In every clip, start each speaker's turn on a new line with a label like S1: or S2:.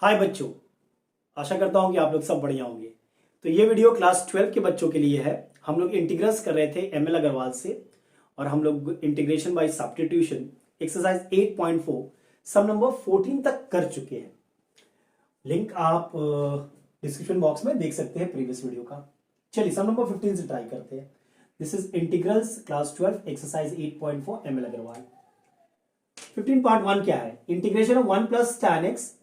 S1: हाय बच्चों, आशा करता हूं कि आप लोग सब बढ़िया होंगे। तो ये वीडियो क्लास 12 के बच्चों के लिए है। हम लोग इंटीग्रल्स कर रहे थे एमएल अग्रवाल से और हम लोग integration by substitution exercise 8.4 sum number 14 तक कर चुके हैं। लिंक आप डिस्क्रिप्शन बॉक्स में देख सकते हैं प्रीवियस वीडियो का। चलिए सम नंबर 15 से ट्राई करते हैं। This is integrals class 12 exercise 8.4 ML Agarwal. 15.1 क्या है? Integration of 1 plus tan x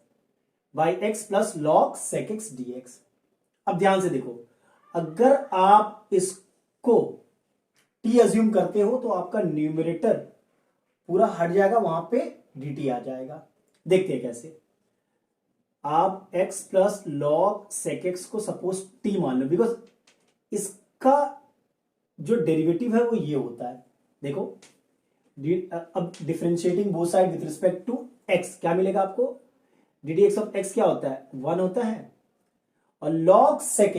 S1: by x plus log sec x D x. अब ध्यान से देखो, अगर आप इसको t अज्यूम करते हो तो आपका न्यूमरेटर पूरा हट जाएगा, वहां पे dt आ जाएगा। देखते हैं कैसे। आप x plus log sec x को सपोज t मान लो, बिकॉज इसका जो डेरिवेटिव है वो ये होता है। देखो, अब differentiating both side with respect to x क्या मिलेगा आपको? D d x of x क्या होता है? 1 होता है। और लॉग सेक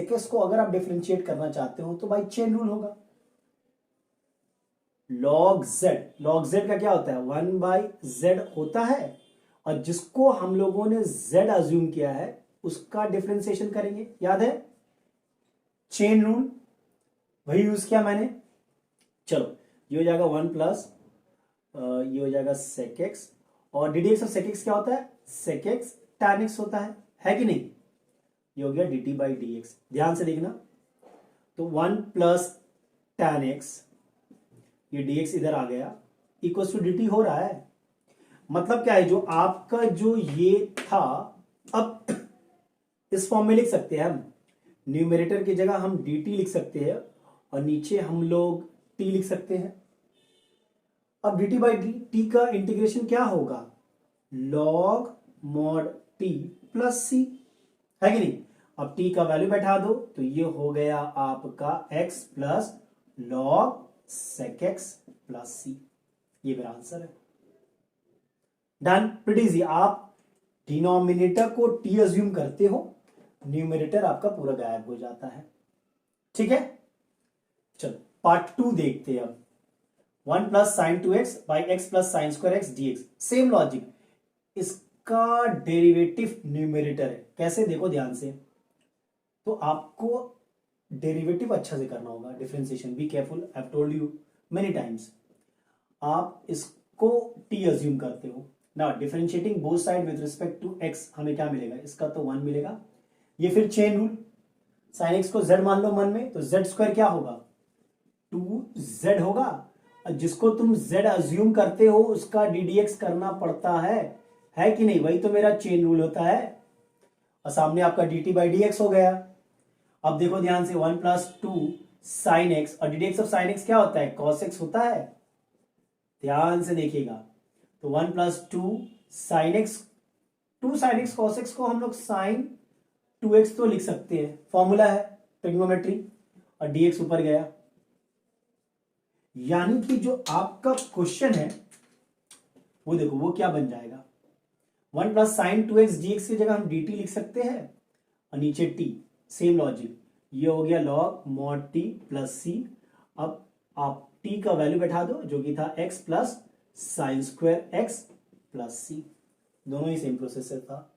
S1: एक्स को अगर आप डिफरेंशिएट करना चाहते हो तो भाई चेन रूल होगा। लॉग जेड का क्या होता है? 1 बाई जेड होता है, और जिसको हम लोगों ने जेड अज्यूम किया है उसका डिफरेंशिएशन करेंगे। याद है चेन रूल, वही यूज किया मैंने। चलो, ये हो जाएगा 1 प्लस ये हो जाएगा सेक एक्स, और d d x of sec x क्या होता है? सेक एक्स टैन एक्स होता है कि नहीं? ये हो गया d t by d x. ध्यान से देखना, तो 1 प्लस टैन एक्स, ये डी एक्स इधर आ गया, इक्वल टू डी टी हो रहा है। मतलब क्या है, जो आपका जो ये था, अब इस फॉर्म में लिख सकते हैं हम। न्यूमरेटर की जगह हम डी टी लिख सकते हैं और नीचे हम लोग टी लिख सकते हैं। अब डी टी बाई टी का इंटीग्रेशन क्या होगा? लॉग मॉड टी प्लस सी, है कि नहीं? अब टी का वैल्यू बैठा दो तो ये हो गया आपका x plus log sec x plus C. ये मेरा आंसर है। Done, pretty easy. आप डिनोमिनेटर को टी अज्यूम करते हो, न्यूमरेटर आपका पूरा गायब हो जाता है। ठीक है, चलो पार्ट 2 देखते हैं अब। 1 plus sign 2x by x plus sine square x D x. Same logic, इसका डेरिवेटिव न्यूमरेटर है। कैसे? देखो ध्यान से, तो आपको डेरिवेटिव अच्छा से करना होगा। Differentiation, be careful, I have told you many times. आप इसको टी अज्यूम करते हो ना, differentiating both side with respect to x, हमें क्या मिलेगा? इसका तो 1 मिलेगा। ये फिर चेन रूल, साइन एक्स को z मान लो मन में, तो z स्क्वायर क्या होगा? 2z होगा। जिसको तुम z अज्यूम करते हो उसका ddx करना पड़ता है कि नहीं? वही तो मेरा चेन रूल होता है। और सामने आपका dt बाई डी एक्स हो गया। अब देखो ध्यान से, 1 प्लस 2 साइन एक्स, और ddx ऑफ साइन एक्स क्या होता है? कॉस एक्स होता है। ध्यान से देखिएगा, तो 1 plus 2 sine x cos x को हम लोग साइन 2x तो लिख सकते हैं, फॉर्मूला है ट्रिग्नोमेट्री, और dx ऊपर गया। यानी कि जो आपका क्वेश्चन है वो देखो, वो क्या बन जाएगा? 1 प्लस साइन 2x dx की जगह हम dt लिख सकते हैं, और नीचे t। सेम लॉजिक, ये हो गया लॉग मॉड t प्लस सी। अब आप t का वैल्यू बैठा दो जो कि था x plus sine square x plus C. दोनों ही सेम प्रोसेसर था।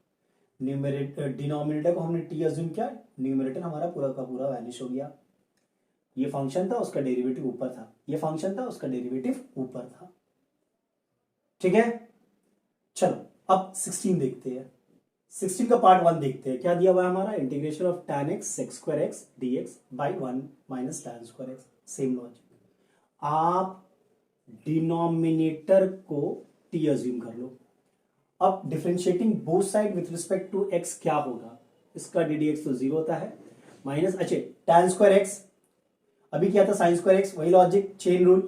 S1: न्यूमरेटर डिनोमिनेटर को हमने टी अज्यूम किया, न्यूमरेटर हमारा पूरा का पूरा वैनिश हो गया। ये फंक्शन था, उसका डेरिवेटिव ऊपर था। ये फंक्शन था, उसका डेरिवेटिव ऊपर था। ठीक है, चलो अब 16 देखते हैं। 16 का पार्ट 1 देखते हैं। क्या दिया हुआ है हमारा? Integration of tan x sec square x dx by 1 minus tan square x। Same logic, आप डिनोमिनेटर को t अज्यूम कर लो। अब differentiating both side with respect to x क्या होगा? इसका ddx तो 0 होता है, माइनस अच्छे tan स्क्वायर x, अभी क्या था? साइन स्क्वायर एक्स, वही logic, chain rule.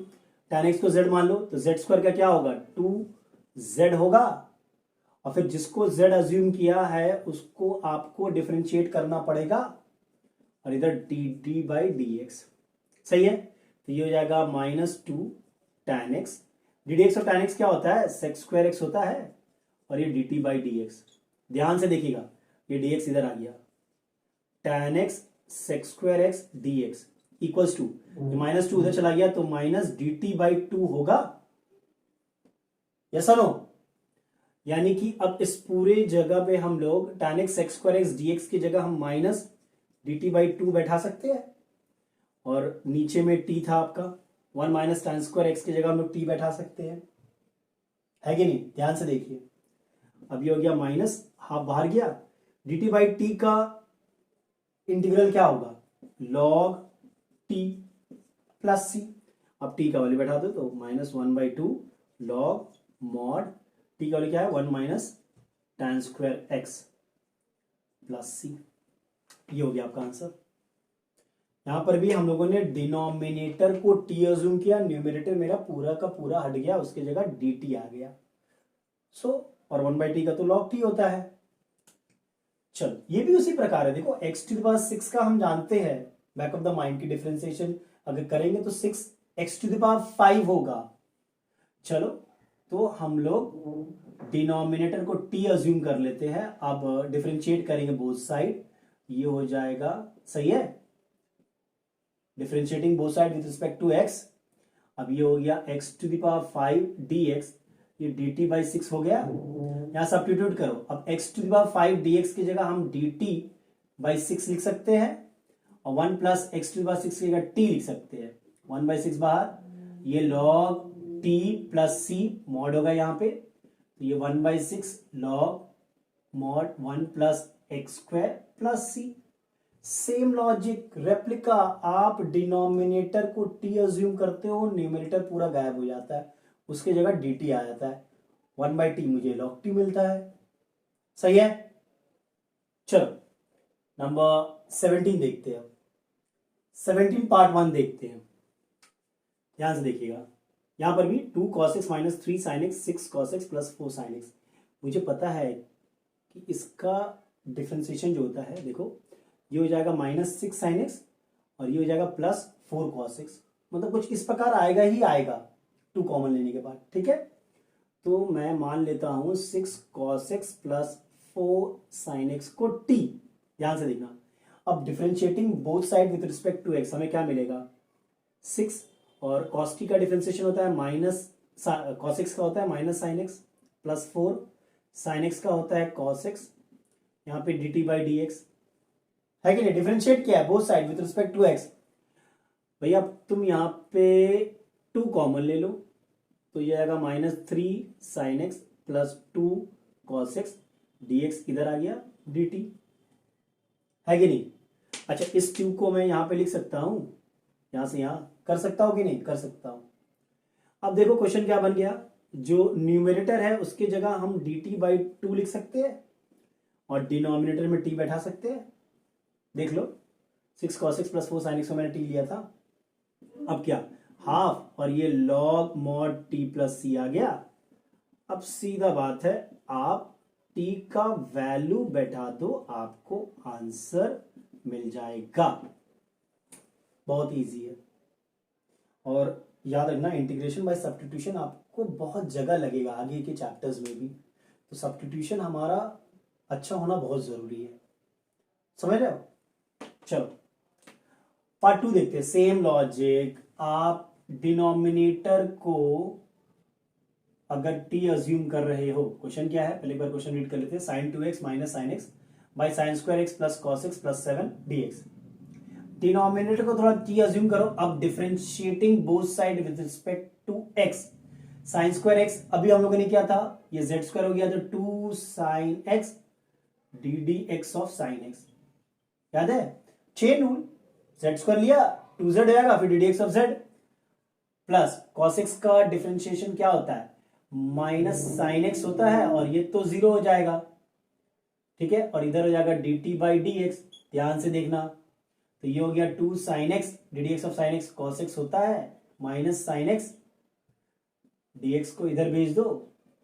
S1: tan x को z मान लो तो z स्क्वायर का क्या होगा? 2z होगा। और फिर जिसको z अज्यूम किया है उसको आपको डिफरेंशिएट करना पड़ेगा, और इधर डी बाई डी एक्स। सही है, तो ये हो जाएगा minus 2 tan x। D d x और tan x क्या होता है? सेक स्क्वायर एक्स होता है, और ये D t by d x. ध्यान से देखिएगा, ये डी एक्स इधर आ गया, tan x sec square x D x equals to minus 2 उधर चला गया तो माइनस डी टी बाई 2 होगा। यस और नो? यानी कि अब इस पूरे जगह पे हम लोग tan x x square x D x की जगह हम minus d t by two बैठा सकते हैं, और नीचे में t था आपका, 1 माइनस tan स्क्वायर एक्स की जगह हम लोग t बैठा सकते हैं, है कि नहीं? ध्यान से देखिए, अब ये हो गया माइनस, हाफ बाहर गया, डी टी बाई टी का इंटीग्रल क्या होगा, log t प्लस सी। अब टी का वैल्यू बैठा दो तो -1/2 लॉग मॉड टी का वैल्यू क्या है, 1 minus tan square x plus C. ये हो गया आपका आंसर। यहां पर भी हम लोगों ने डिनोमिनेटर को टी अज्यूम किया, न्यूमिनेटर मेरा पूरा का पूरा हट गया, उसकी जगह डी टी आ गया। सो और 1/t का तो log t होता है। चलो ये भी उसी प्रकार है, देखो x⁶ का हम जानते हैं, बैक ऑफ द माइंड की डिफरेंशिएशन अगर करेंगे तो 6x⁵ होगा। चलो तो हम लोग डिनोमिनेटर को t अज्यूम कर लेते हैं, अब डिफरेंशिएट करेंगे बोथ साइड, ये हो जाएगा, सही है, differentiating both side with respect to x। अब ये हो गया x⁵ dx, ये dt बाई 6 हो गया, यहां सब्स्टिट्यूट करो। अब x⁵ dx की जगह हम dt बाई 6 लिख सकते हैं, और 1 प्लस x⁵ की जगह t लिख सकते हैं, 1/6 बाहर, ये log t plus c mod होगा यहाँ पे, तो ये 1/6 log mod 1 plus x square plus C. Same logic replica, आप डिनोमिनेटर को t अज्यूम करते हो, न्यूमिनेटर पूरा गायब हो जाता है, उसके जगह dt आ जाता है, 1/t मुझे log t मिलता है, सही है। चलो नंबर 17 देखते हैं, 17 पार्ट 1 देखते हैं, ध्यान से देखिएगा। यहां पर भी 2 cos x minus 3 sin x 6 cos x plus 4 sin x। मुझे पता है कि इसका डिफरेंशिएशन जो होता है, देखो ये हो जाएगा -6 sin x और ये हो जाएगा +4 cos x, मतलब कुछ इस प्रकार आएगा ही आएगा 2 कॉमन लेने के बाद, ठीक है। तो मैं मान लेता हूं 6 cos x plus 4 sin x को t, ध्यान से देखना। अब differentiating both side with respect to x हमें क्या मिलेगा, 6, और cos t का डिफरेंशिएशन होता है माइनस, cos x का होता है minus sin x, plus 4 sin x का होता है cos x, यहाँ पे dt बाई डी एक्स, है कि नहीं। डिफरेंशिएट किया है both side with respect to x। भैया तुम यहाँ पे 2 कॉमन ले लो, तो ये आएगा -3 sin x plus 2 cos x dx, इधर आ गया dt, है कि नहीं। अच्छा इस 2 को मैं यहाँ पे लिख सकता हूं, यहां से यहां कर सकता हूं कि नहीं, कर सकता हूं। अब देखो क्वेश्चन क्या बन गया, जो न्यूमेरेटर है उसकी जगह हम dt बाई 2 लिख सकते हैं, और डिनोमिनेटर में t बैठा सकते हैं। देख लो 6 cos x plus 4 sin x को मैंने t लिया था, अब क्या हाफ, और ये log mod t plus c आ गया। अब सीधा बात है, आप t का वैल्यू बैठा दो, आपको आंसर मिल जाएगा, बहुत इजी है। और याद रखना इंटीग्रेशन बाय सब्स्टिट्यूशन आपको बहुत जगह लगेगा आगे के चैप्टर्स में भी, तो सब्स्टिट्यूशन हमारा अच्छा होना बहुत जरूरी है, समझ रहे हो। चलो पार्ट 2 देखते हैं, सेम लॉजिक, आप डिनोमिनेटर को अगर t अज्यूम कर रहे हो, क्वेश्चन क्या है पहले एक बार क्वेश्चन रीड कर लेते हैं, sin 2x minus sin x by sin square x plus cos x plus 7 dx। Denominator को थोड़ा t अज्यूम करो, अब differentiating both side with respect to x, sin square x अभी हम लोगों ने किया था, ये z स्क्वायर हो गया, तो 2 sin x ddx of sin x, याद है चेन रूल, z स्क्वायर लिया 2z आएगा, फिर ddx of z, plus cos x का डिफरेंशिएशन क्या होता है, माइनस साइन एक्स होता है, और ये तो 0 हो जाएगा, ठीक है, और इधर हो जाएगा dt बाई डी एक्स, ध्यान से देखना, तो ये हो गया 2 sin x ddx of sin x, cos x होता है माइनस साइन एक्स, dx को इधर भेज दो,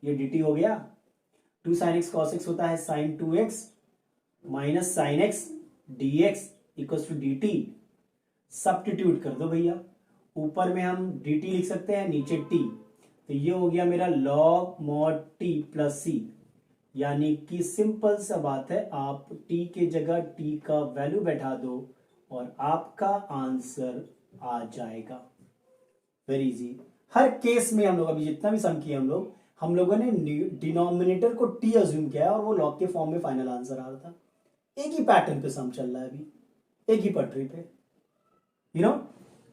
S1: ये dt हो गया, 2 sin x cos x होता है sin 2x minus sine x dx equals to dt, substitute कर दो भैया, ऊपर में हम dt लिख सकते हैं, नीचे t, तो ये हो गया मेरा log mod t plus c, यानी कि सिंपल सा बात है, आप t के जगह t का वैल्यू बैठा दो और आपका आंसर आ जाएगा, वेरी इजी। हर केस में हम लोग अभी जितना भी सम किए हम लोग, हम लोगों ने डिनोमिनेटर को टी अज्यूम किया है और वो लॉग के फॉर्म में फाइनल आंसर आ रहा था। एक ही पैटर्न पे सम चल रहा है अभी, एक ही पटरी पे, यू नो।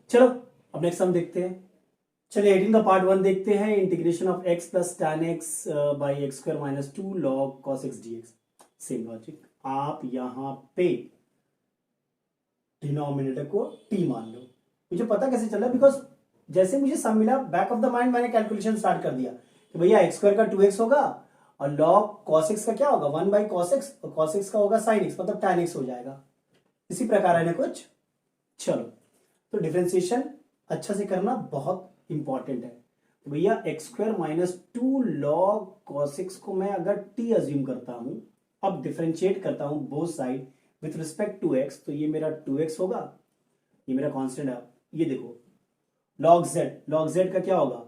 S1: चलो अब नेक्स्ट सम देखते हैं। चलिए 18 का पार्ट 1 देखते हैं। Integration of x plus tan x by x square minus 2 log cos x dx। Same logic, आप यहां पे डिनोमिनेटर को t मान लो। मुझे पता कैसे चला, बिकॉज जैसे मुझे सम मिला बैक ऑफ द माइंड मैंने कैलकुलेशन स्टार्ट कर दिया कि भैया एक्स स्क्वायर का 2x होगा और लॉग cos x का क्या होगा 1 बाई cos x, और cos x का होगा sin x, मतलब tan x हो जाएगा। इसी प्रकार है ना कुछ। चलो तो डिफरेंशिएशन अच्छा से करना बहुत इंपॉर्टेंट है। तो भैया x square minus 2 log cos x को मैं अगर t अज्यूम करता हूं, अब डिफरेंशिएट करता हूं both side with respect to x, तो ये मेरा 2x होगा, ये मेरा कांस्टेंट है। ये देखो लॉग z का क्या होगा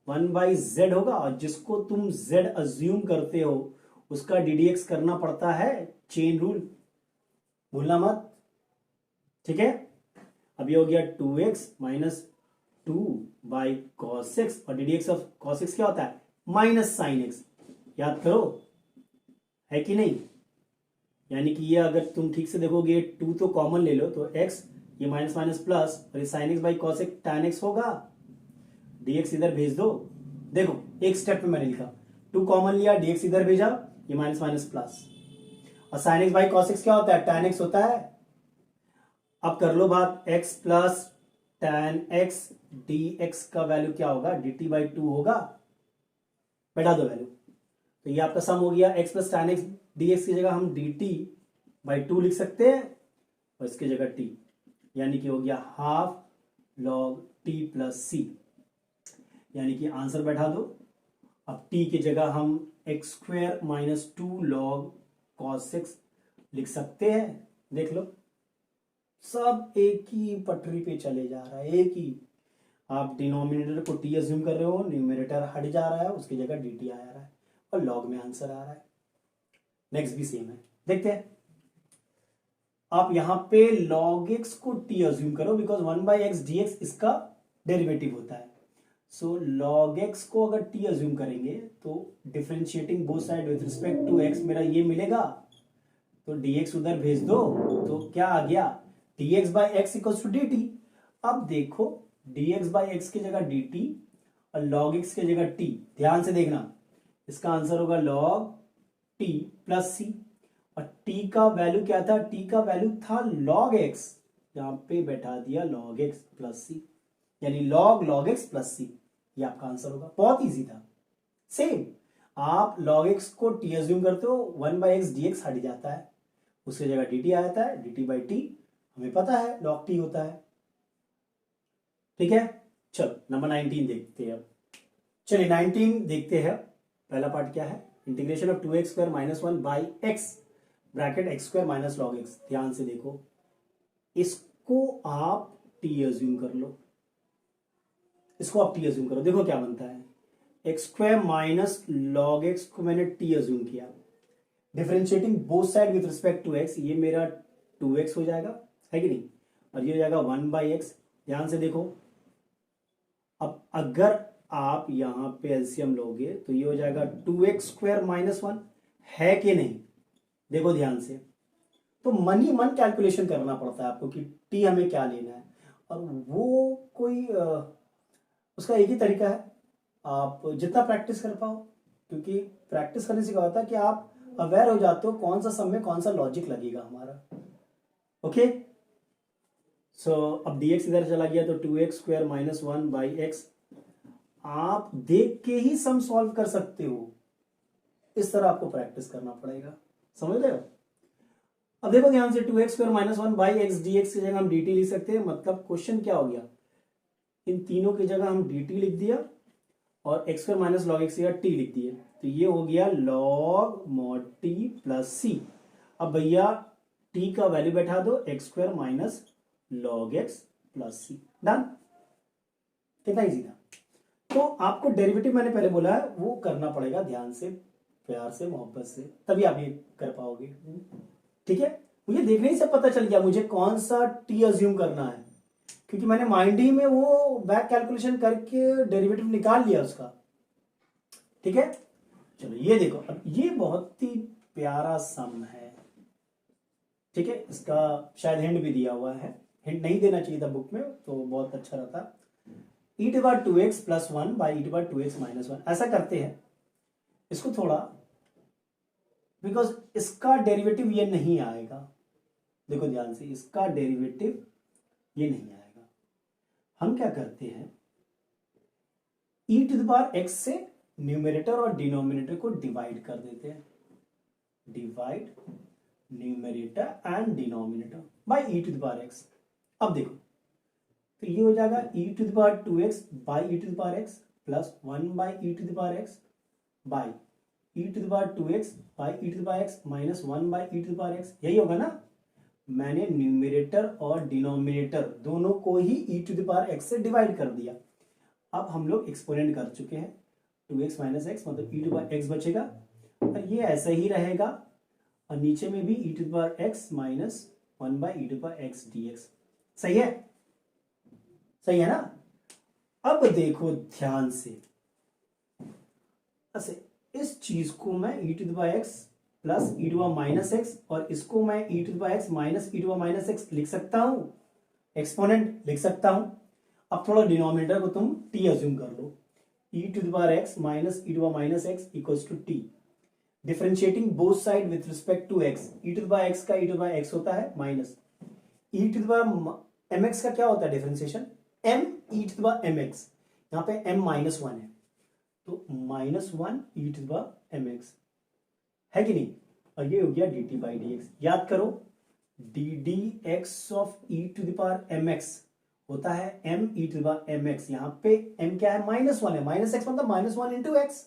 S1: 1 बाई z होगा, और जिसको तुम z अज्यूम करते हो उसका ddx करना पड़ता है, चेन रूल भूलना मत, ठीक है। अब ये हो गया 2x minus 2 by cos x, और ddx ऑफ cos x क्या होता है माइनस sin x, याद करो है कि नहीं। यानी कि ये अगर तुम ठीक से देखोगे 2 तो कॉमन ले लो तो x, ये माइनस माइनस प्लस, और ये sin x by cos x tan x होगा, dx इधर भेज दो। देखो एक स्टेप में मैंने लिखा 2 कॉमन लिया, dx इधर भेजा, ये माइनस माइनस प्लस, और sin x by cos x क्या होता है tan x होता है। अब कर लो बात, x plus tan x dx का वैल्यू क्या होगा dt बाई 2 होगा, बैठा दो वैल्यू। तो ये आपका सम हो गया, x plus tan x dx की जगह हम dt बाई 2 लिख सकते हैं, और इसकी जगह t, यानी कि हो गया half log t plus c, यानी कि आंसर बैठा दो। अब t की जगह हम x square minus 2 log cos x लिख सकते हैं। देख लो सब एक ही पटरी पे चले जा रहा है, एक ही। आप डिनोमिनेटर को t अज्यूम कर रहे हो, न्यूमरेटर हट जा रहा है, उसकी जगह dt आ रहा है, और लॉग में आंसर आ रहा है। नेक्स्ट भी सेम है, देखते हैं। आप यहां पे log x को t अज्यूम करो, बिकॉज 1 बाई एक्स dx इसका डेरिवेटिव होता है। सो log x को अगर t अज्यूम करेंगे तो differentiating both side with respect to x मेरा ये मिलेगा, तो dx उधर भेज दो, तो क्या आ गया dx by x equals to dt। अब देखो dx बाई एक्स की जगह dt और log x की जगह t, ध्यान से देखना, इसका आंसर होगा log t प्लस c, और t का वैल्यू क्या था, t का वैल्यू था log x, यहां पे बैठा दिया log x प्लस c, यानी log x प्लस c, ये आपका आंसर होगा। बहुत इजी था। सेम आप log x को t अज्यूम करते हो, 1 बाई एक्स dx हट जाता है, उसकी जगह dt आ जाता है, dt बाई t हमें पता है log t होता है, ठीक है। चलो नंबर 19 देखते हैं। अब चलिए 19 देखते हैं। पहला पार्ट क्या है, integration of 2x square minus 1 by x bracket x square minus log x. ध्यान से देखो, इसको आप t अज्यूम कर लो, इसको आप t अज्यूम करो, देखो क्या बनता है, x square minus log x को मैंने t अज्यूम किया, differentiating both side with respect to x, ये मेरा 2x हो जाएगा, है कि नहीं, और ये हो जाएगा 1 बाई एक्स। ध्यान से देखो, अब अगर आप यहां पे एलसीएम लोगे तो ये हो जाएगा 2x स्क्वायर माइनस 1, है कि नहीं, देखो ध्यान से। तो मन ही मन कैलकुलेशन करना पड़ता है आपको कि t हमें क्या लेना है, और वो कोई उसका एक ही तरीका है, आप जितना प्रैक्टिस कर पाओ, क्योंकि प्रैक्टिस करने से क्या होता है कि आप अवेयर हो जाते हो कौन सा सम में कौन सा लॉजिक लगेगा हमारा। ओके, सो अब dx इधर चला गया तो 2x square minus 1 by x, आप देख के ही सम सॉल्व कर सकते हो, इस तरह आपको प्रैक्टिस करना पड़ेगा, समझ रहे हो। अब देखो ध्यान से, 2x square minus 1 by x dx की जगह हम dt लिख सकते हैं, मतलब क्वेश्चन क्या हो गया, इन तीनों की जगह हम dt लिख दिया और x square minus log x की जगह t लिख दिए, तो ये हो गया log mod t plus c। अब भैया t का वैल्यू बैठा दो, x square minus log x plus c, done. कितना इजी था। तो आपको डेरिवेटिव मैंने पहले बोला है वो करना पड़ेगा, ध्यान से, प्यार से, मोहब्बत से, तभी आप ये कर पाओगे, ठीक है। मुझे देखने ही से पता चल गया मुझे कौन सा t अज्यूम करना है, क्योंकि मैंने माइंड ही में वो बैक कैलकुलेशन करके डेरिवेटिव निकाल लिया उसका। ठीक है, चलो ये देखो, अब ये बहुत ही प्यारा सम है। ठीक है, इसका शायद हिंट भी दिया हुआ है, हिंट नहीं देना चाहिए था बुक में, तो बहुत अच्छा रहता। E to bar 2x plus 1 by E to bar 2x minus 1, ऐसा करते हैं इसको थोड़ा, बिकॉज इसका डेरिवेटिव ये नहीं आएगा। देखो ध्यान से, इसका डेरिवेटिव ये नहीं आएगा। हम क्या करते हैं, E to the power x से न्यूमरेटर और डिनोमिनेटर को डिवाइड कर देते हैं, divide numerator and denominator by E to the power x. अब देखो, तो ये हो जाएगा ई to the power 2x by E to the power x plus 1 by E to the power x by E to the power 2x by E to the power x minus 1 by E to the power x. यही होगा ना, मैंने numerator और denominator दोनों को ही ई to the power x से divide कर दिया। अब हम लोग एक्सपोनेंट कर चुके हैं, 2x माइनस एक्स मतलब ई टू पावर एक्स बचेगा, और ये ऐसे ही रहेगा, और नीचे में भी E to power x minus 1 by E to power x D x. सही है, सही है ना। अब देखो ध्यान से, ऐसे इस चीज को मैं E to power x plus E to power minus x, और इसको मैं E to power x minus E to power minus x लिख सकता हूं, एक्सपोनेंट लिख सकता हूं। अब थोड़ा डिनोमिनेटर को तुम टी अज्यूम कर लो, E to the power x minus E to power minus x equals to T. Differentiating both side with respect to x, E to the power x का E to the power x होता है minus E to the power M x का क्या होता है differentiation, M E to the power M x, यहाँ पे M minus 1 है, तो minus 1 E to the power M x है कि नहीं, और ये हो गया d t by d x. याद करो, d d x of e to the power M x होता है m e to the power M x. यहां पे m क्या है, -1 है, माइनस एक्स मतलब -1 इंटू एक्स,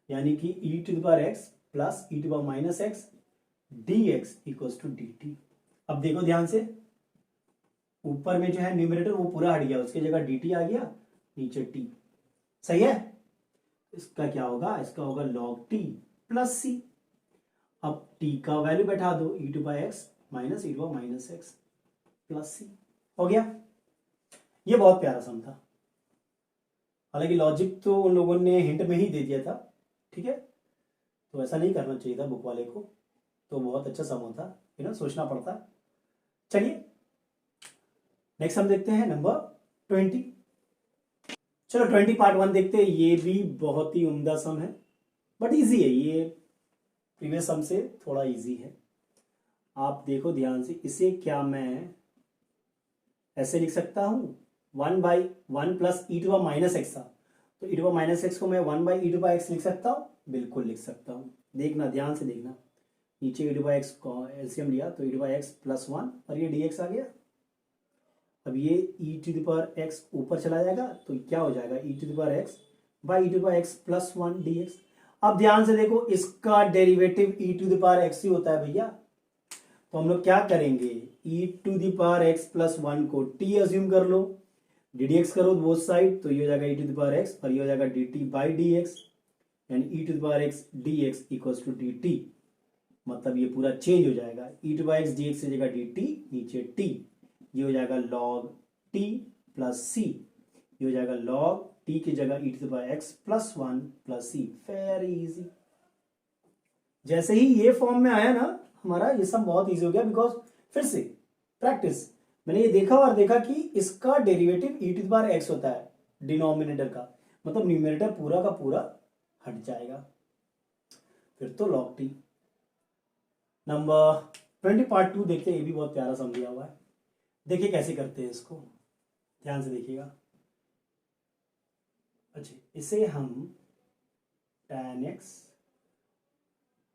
S1: यानी कि E to the power x plus E to the power minus x D x equals to D T. अब देखो ध्यान से, ऊपर में जो है न्यूमरेटर वो पूरा हट गया, उसकी जगह डी टी आ गया, नीचे टी। सही है, इसका क्या होगा, इसका होगा लॉग टी प्लस सी। अब टी का वैल्यू बैठा दो, E to power x minus E to power minus x plus C, हो गया। ये बहुत प्यारा सम था, हालांकि लॉजिक तो उन लोगों ने हिंट में ही दे दिया था। ठीक है, तो ऐसा नहीं करना चाहिए था बुक वाले को, तो बहुत अच्छा सम होता, सोचना पड़ता। चलिए नेक्स्ट हम देखते हैं नंबर 20। चलो 20 पार्ट 1 देखते हैं। ये भी बहुत ही उम्दा सम है, बट इजी है, ये प्रीवियस सम से थोड़ा इजी है। आप देखो ध्यान से, इसे क्या मैं ऐसे लिख सकता हूं, 1 by 1 plus E to power minus x था, तो ई टू पावर माइनस एक्स को मैं 1 by E to power x लिख सकता हूं, बिल्कुल लिख सकता हूं। देखना ध्यान से देखना, नीचे ई टू पावर एक्स को एलसीएम लिया तो ई टू पावर एक्स प्लस 1 और ये डी एक्स आ गया। अब ये E to the power x ऊपर चला जाएगा, तो क्या हो जाएगा, ई to the power x by E to power x plus 1 D x. अब ध्यान से देखो, इसका derivative E to the power x ही होता है भैया, तो हम लोग क्या करेंगे, e to the power x plus 1 को टी अज्यूम कर लो, डी डी एक्स करो बोथ साइड, तो ये हो जाएगा ई टू द पावर एक्स और ये हो जाएगा d t by d x, यानी e to the power x D x equals to D t. मतलब ये पूरा चेंज हो जाएगा, ई to power x D x की जगह डी टी, नीचे टी, ये हो जाएगा लॉग टी प्लस सी, ये हो जाएगा लॉग टी की जगह e to the power x plus 1 plus c. Very easy. जैसे ही ये फॉर्म में आया ना हमारा, ये सब बहुत इजी हो गया, बिकॉज फिर से प्रैक्टिस, मैंने ये देखा और देखा कि इसका derivative E to the power x होता है डिनोमिनेटर का, मतलब न्यूमरेटर पूरा का पूरा हट जाएगा, फिर तो लॉग टी। नंबर 20 पार्ट 2 देखते हैं, ये भी बहुत प्यारा समझा हुआ है। देखिए कैसे करते हैं इसको, ध्यान से देखिएगा। अच्छा, इसे हम tan x,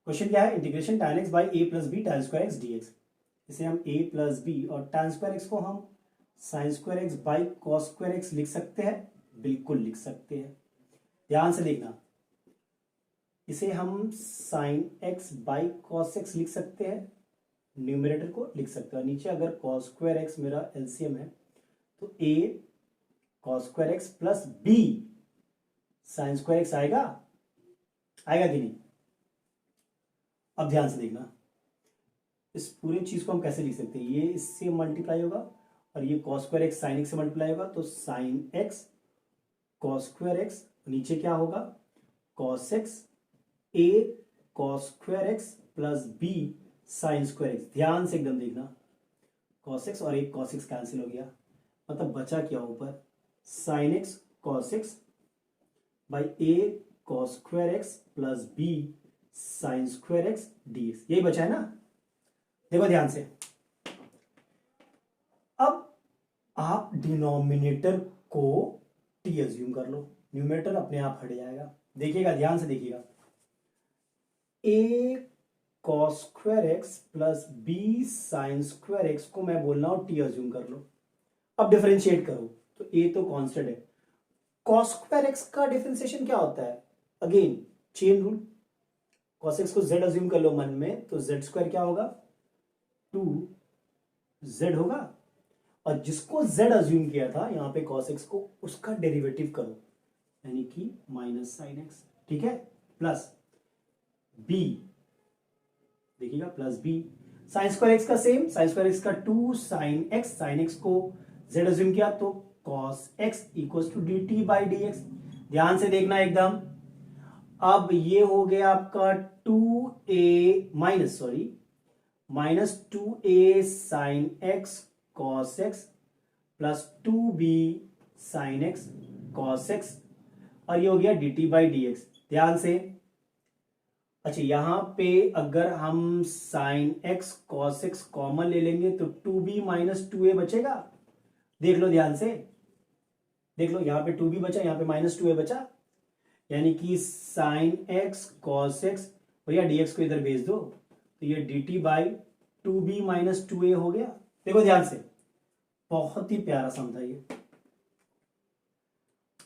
S1: क्वेश्चन क्या है, integration tan x by a plus B tan square x dx, इसे हम a प्लस बी और tan स्क्वायर एक्स को हम sin square x by cos square x लिख सकते हैं, बिल्कुल लिख सकते हैं। ध्यान से देखना, इसे हम sin x by cos x लिख सकते हैं, न्यूमरेटर को लिख सकते हैं, नीचे अगर कॉस स्क्वायर एक्स मेरा एलसीएम है तो a cos square x plus b sine square x आएगा, आएगा कि नहीं। अब ध्यान से देखना, इस पूरी चीज को हम कैसे लिख सकते हैं, ये इससे मल्टीप्लाई होगा और ये cos square x sine x से मल्टीप्लाई होगा, तो sine x cos square x नीचे क्या होगा, cos x a cos square x plus B sine square x. ध्यान से एकदम देखना, कॉस एक्स और एक कॉस एक्स कैंसिल हो गया, मतलब बचा क्या ऊपर, sine x cos x by A cos square x plus B sine square x D x, यही बचा है ना। देखो ध्यान से, अब आप डिनोमिनेटर को टी अज्यूम कर लो, न्यूमरेटर अपने आप हट जाएगा। देखिएगा, ध्यान से देखिएगा, a cos square x plus B sine square x को मैं बोल रहा हूं टी अज्यूम कर लो। अब डिफरेंशिएट करो तो ए तो कांस्टेंट है, कॉस स्क्वायर एक्स का डिफरेंशिएशन क्या होता है, again chain rule, cos x को जेड अज्यूम कर लो मन में, तो जेड स्क्वायर क्या होगा, 2z होगा, और जिसको z अज्यूम किया था यहां पे cos x को, उसका डेरिवेटिव करो, यानी कि माइनस साइन एक्स, ठीक है, प्लस b, देखिएगा plus b sine square x का सेम, साइन स्क्वायर एक्स का 2 साइन एक्स, साइन एक्स को z अज्यूम किया तो cos x equals to dt by dx। ध्यान से देखना एकदम, अब ये हो गया आपका 2a minus, sorry minus 2a sign x cos x plus 2b sign x cos x, और ये हो गया dt बाई डी एक्स। ध्यान से, अच्छा यहां पे अगर हम sign x cos x common ले लेंगे तो 2b माइनस 2a बचेगा। देख लो ध्यान से, देख लो यहां पे 2b बचा, यहां पे माइनस 2a बचा, यानी कि साइन एक्स कॉस एक्स, भैया dx को इधर भेज दो, तो ये dt by 2b minus 2a हो गया। देखो ध्यान से, बहुत ही प्यारा समझा ये।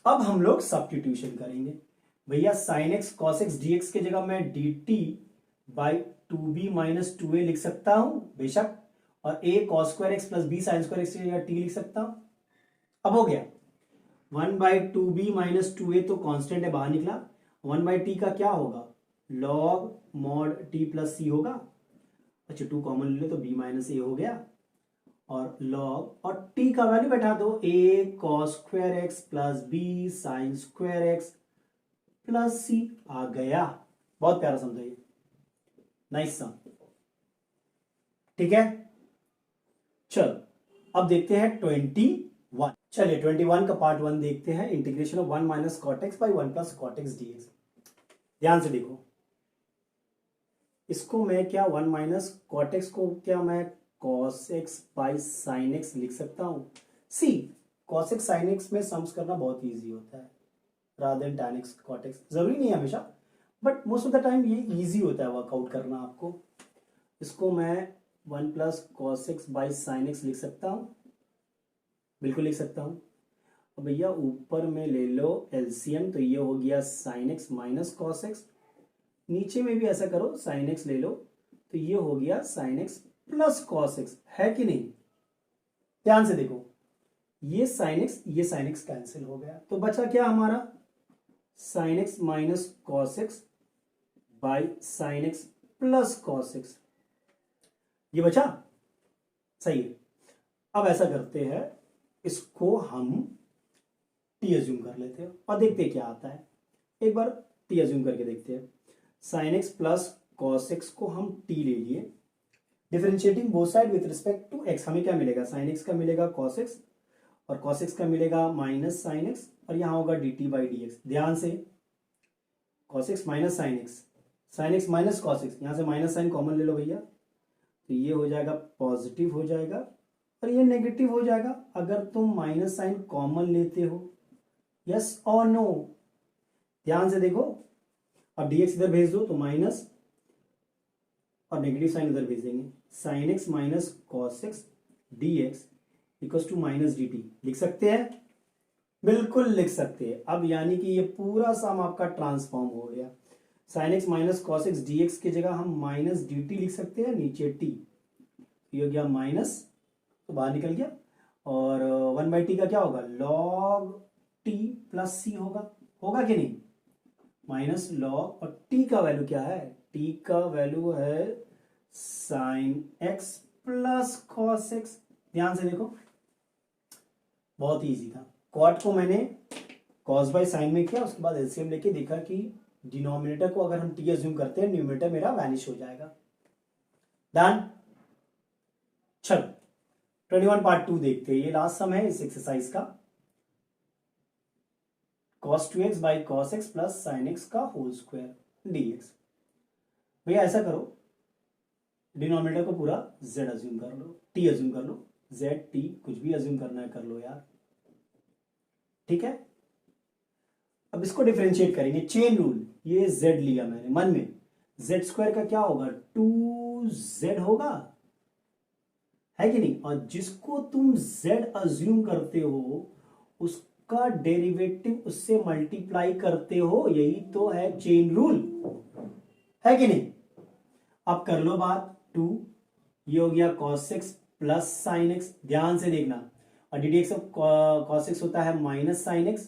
S1: अब हम लोग सब्स्टिट्यूशन करेंगे, भैया sign x cos x dx की जगह मैं dt by 2b minus 2a लिख सकता हूं बेशक, और a cos square x plus b sine square x की जगह t लिख सकता हूं। अब हो गया 1 बाई 2b माइनस 2a तो कांस्टेंट है, बाहर निकला, 1 बाई टी का क्या होगा, लॉग मॉड टी प्लस सी होगा, अच्छा 2 कॉमन ले लो तो b माइनस ए हो गया, और लॉग और t का वैल्यू बैठा दो, a cos square x plus b sine square x plus c आ गया। बहुत प्यारा समझाइए, नाइस सम, ठीक है। चलो अब देखते हैं 21, चलिए 21 का पार्ट 1 देखते हैं, integration of 1 minus cot x by 1 plus cot x D x. ध्यान से देखो, इसको मैं क्या 1 माइनस कॉट एक्स को क्या मैं cos x by sine x लिख सकता हूं। See cos x sine x में सम्स करना बहुत इजी होता है rather than tan x cot x, जरूरी नहीं है हमेशा, but most of the time ये इजी होता है वर्कआउट करना आपको। इसको मैं 1 plus cos x by sine x लिख सकता हूं, बिल्कुल लिख सकता हूं। अब भैया ऊपर में ले लो एलसीएम, तो ये हो गया sign x minus cos x, नीचे में भी ऐसा करो साइन एक्स ले लो, तो ये हो गया sign x plus cos x, है कि नहीं। ध्यान से देखो, ये साइन एक्स कैंसिल हो गया, तो बचा क्या हमारा, sign x minus cos x by sine x plus cos x, ये बचा, सही है। अब ऐसा करते हैं, इसको हम टी अज्यूम कर लेते हैं और देखते हैं क्या आता है। एक बार टी अज्यूम करके देखते हैं, sine x plus cos x को हम टी ले लिए, differentiating both side with respect to x, हमें क्या मिलेगा, साइन एक्स का मिलेगा कॉस एक्स और कॉस एक्स का मिलेगा माइनस साइन एक्स, और यहां होगा d t by d x. ध्यान से, cos x minus sine x minus cos x, यहां से माइनस साइन कॉमन ले लो भैया, तो ये हो जाएगा पॉजिटिव हो जाएगा और ये नेगेटिव हो जाएगा अगर तुम माइनस साइन कॉमन लेते हो, यस और नो। ध्यान से देखो, अब dx इधर भेज दो तो माइनस और नेगेटिव साइन इधर भेज देंगे, sine x minus cos x D x equal to minus d t, लिख सकते हैं, बिल्कुल लिख सकते हैं। अब यानी कि ये पूरा सम आपका ट्रांसफॉर्म हो गया, sign x minus cos x D x की जगह हम माइनस डी टी लिख सकते हैं, नीचे टी, ये हो गया माइनस, तो बाहर निकल गया, और 1 बाई टी का क्या होगा, लॉग टी प्लस सी होगा कि नहीं, माइनस लॉग, और टी का वैल्यू क्या है, टी का वैल्यू है sign x plus cos x. ध्यान से देखो, बहुत ही इजी था, कॉट को मैंने कॉस बाय साइन में किया, उसके बाद एलसीएम लेके देखा कि डिनोमिनेटर को अगर हम टी अज्यूम करते हैं न्यूमरेटर मेरा वैनिश हो जाएगा। डन। चलो 21 पार्ट 2 देखते हैं। ये लास्ट सम है इस एक्सरसाइज का। cos 2x by cos x plus sine x का होल स्क्वायर dx। भैया ऐसा करो, डिनोमिनेटर को पूरा z अज्यूम कर लो, t अज्यूम कर लो, z t कुछ भी अज्यूम करना है कर लो यार, ठीक है। अब इसको डिफरेंशिएट करेंगे, चेन रूल। ये z लिया मैंने मन में, z स्क्वायर का क्या होगा 2z होगा, है कि नहीं। और जिसको तुम z अज्यूम करते हो उसका डेरिवेटिव उससे मल्टीप्लाई करते हो, यही तो है चेन रूल, है कि नहीं। अब कर लो बात, 2 ये हो गया cos x plus sine x, ध्यान से देखना। और d d x of cos x होता है माइनस साइन x,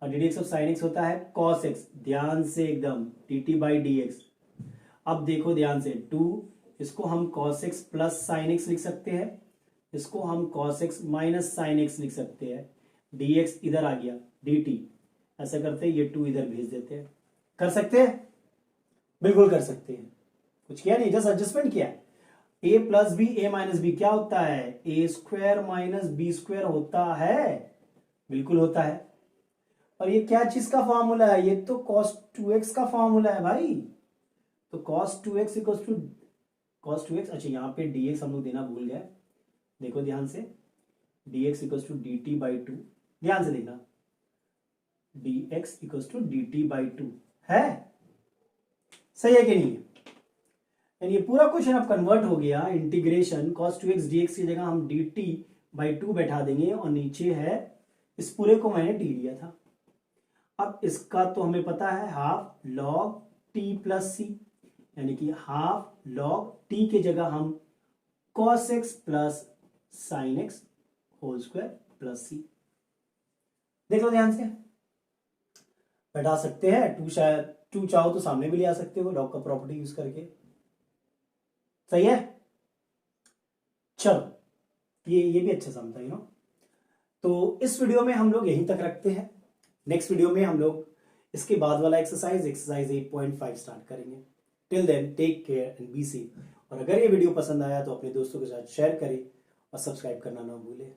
S1: और d d x of sine x होता है cos x, ध्यान से एकदम d t by d x. अब देखो ध्यान से, 2 इसको हम cos x plus sine x लिख सकते हैं, इसको हम cos x minus sine x लिख सकते हैं, dx इधर आ गया dt, ऐसा करते हैं ये 2 इधर भेज देते हैं। कर सकते हैं, बिल्कुल कर सकते हैं, कुछ किया नहीं, जस्ट एडजस्टमेंट किया। a plus B A minus B क्या होता है, A square minus B square होता है, बिल्कुल होता है। और ये क्या चीज का फॉर्मूला है, ये तो cos 2x का फॉर्मूला है भाई। तो cos 2x equal to cos 2x, अच्छा यहाँ पे dx हम लोग देना भूल गए, देखो ध्यान से, dx equal to D t by 2, ध्यान से देखना, dx equal to D t by 2 है, सही है कि नहीं है। यानी ये पूरा क्वेश्चन अब कन्वर्ट हो गया, इंटीग्रेशन cos 2x dx की जगह हम dt बाई 2 बैठा देंगे, और नीचे है इस पूरे को मैंने t लिया था। अब इसका तो हमें पता है हाफ लॉग t प्लस सी, यानी कि हाफ लॉग t की जगह हम cos x plus sine x whole square plus c. देख लो ध्यान से, बैठा सकते हैं, 2 शायद 2 चाहो तो सामने भी ले आ सकते हो लॉग का प्रॉपर्टी यूज करके, सही है। चलो ये भी अच्छा समझा यू नो। तो इस वीडियो में हम लोग यहीं तक रखते हैं, नेक्स्ट वीडियो में हम लोग इसके बाद वाला एक्सरसाइज 8.5 स्टार्ट करेंगे। Till then take care and be safe. और अगर ये वीडियो पसंद आया तो अपने दोस्तों के साथ शेयर करें और सब्सक्राइब करना ना भूलें।